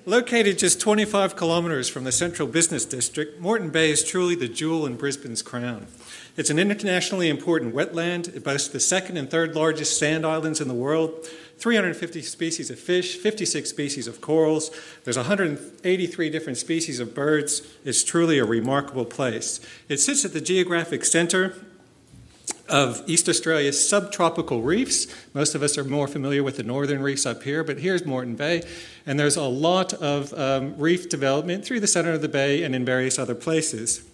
Located just 25 kilometres from the central business district, Moreton Bay is truly the jewel in Brisbane's crown. It's an internationally important wetland. It boasts the second and third largest sand islands in the world, 350 species of fish, 56 species of corals. There's 183 different species of birds. It's truly a remarkable place. It sits at the geographic centre of East Australia's subtropical reefs. Most of us are more familiar with the northern reefs up here, but here's Moreton Bay, and there's a lot of reef development through the centre of the bay and in various other places.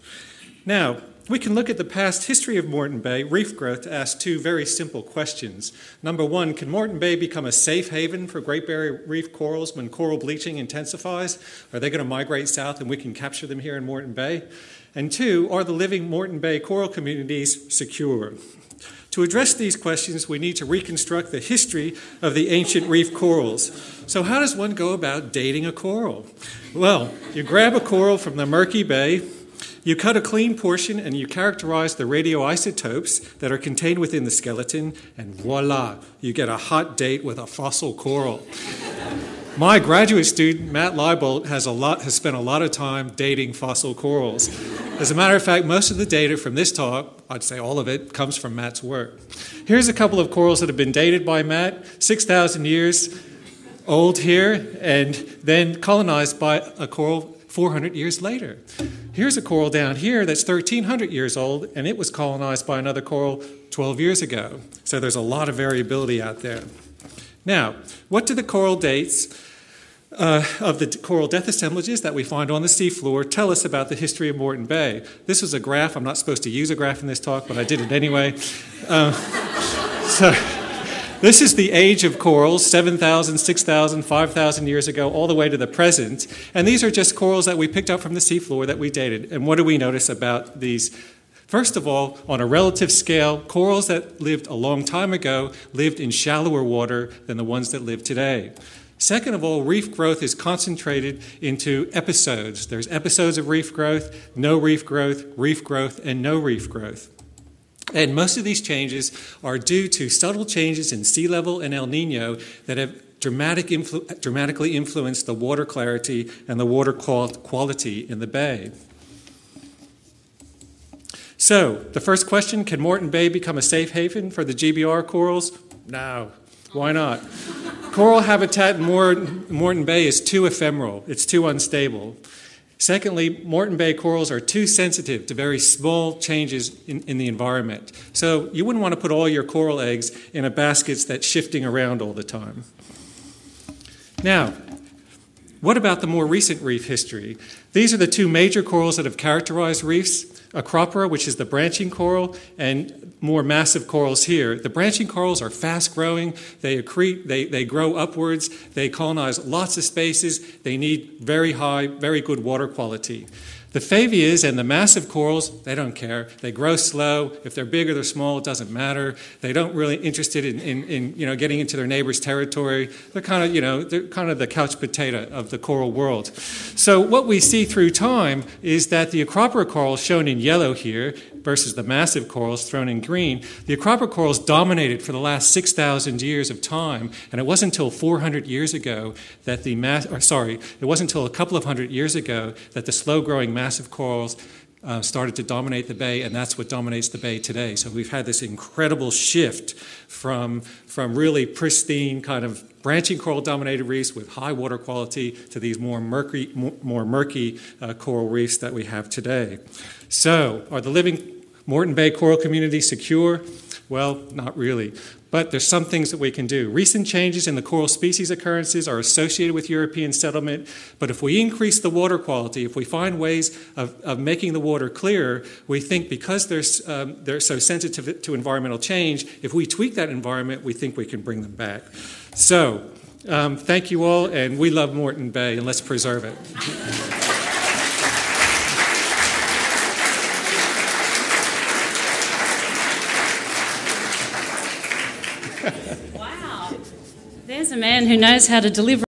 Now, we can look at the past history of Moreton Bay reef growth to ask two very simple questions. Number one, can Moreton Bay become a safe haven for Great Barrier Reef corals when coral bleaching intensifies? Are they going to migrate south and we can capture them here in Moreton Bay? And two, are the living Moreton Bay coral communities secure? To address these questions, we need to reconstruct the history of the ancient reef corals. So how does one go about dating a coral? Well, you grab a coral from the murky bay, you cut a clean portion, and you characterize the radioisotopes that are contained within the skeleton, and voila, you get a hot date with a fossil coral. My graduate student, Matt Leibold, has spent a lot of time dating fossil corals. As a matter of fact, most of the data from this talk, I'd say all of it, comes from Matt's work. Here's a couple of corals that have been dated by Matt, 6,000 years old here, and then colonized by a coral 400 years later. Here's a coral down here that's 1,300 years old, and it was colonized by another coral 12 years ago. So there's a lot of variability out there. Now, what do the coral dates of the coral death assemblages that we find on the seafloor tell us about the history of Moreton Bay? This was a graph. I'm not supposed to use a graph in this talk, but I did it anyway. So this is the age of corals, 7,000, 6,000, 5,000 years ago, all the way to the present. And these are just corals that we picked up from the seafloor that we dated. And what do we notice about these? First of all, on a relative scale, corals that lived a long time ago lived in shallower water than the ones that live today. Second of all, reef growth is concentrated into episodes. There's episodes of reef growth, and no reef growth. And most of these changes are due to subtle changes in sea level and El Nino that have dramatically influenced the water clarity and the water quality in the bay. So, the first question, can Moreton Bay become a safe haven for the GBR corals? No. Why not? Coral habitat in Moreton Bay is too ephemeral. It's too unstable. Secondly, Moreton Bay corals are too sensitive to very small changes in the environment. So you wouldn't want to put all your coral eggs in a basket that's shifting around all the time. Now, what about the more recent reef history? These are the two major corals that have characterized reefs. Acropora, which is the branching coral, and more massive corals here. The branching corals are fast-growing. They accrete, they grow upwards. They colonize lots of spaces. They need very high, very good water quality. The favias and the massive corals, they don't care. They grow slow. If they're big or they're small, it doesn't matter. They don't really interested in getting into their neighbor's territory. They're kind of the couch potato of the coral world. So what we see through time is that the acropora corals, shown in yellow here, versus the massive corals thrown in green, the acropora corals dominated for the last 6,000 years of time, and it wasn't until 400 years ago that it wasn't until a couple of hundred years ago that the slow-growing massive corals started to dominate the bay, and that's what dominates the bay today. So we've had this incredible shift from really pristine kind of branching coral-dominated reefs with high water quality to these more murky coral reefs that we have today. So, are the living Moreton Bay coral communities secure? Well, not really. But there's some things that we can do. Recent changes in the coral species occurrences are associated with European settlement, but if we increase the water quality, if we find ways of making the water clearer, we think because they're so sensitive to environmental change, if we tweak that environment, we think we can bring them back. So, thank you all, and we love Moreton Bay, and let's preserve it. Wow, there's a man who knows how to deliver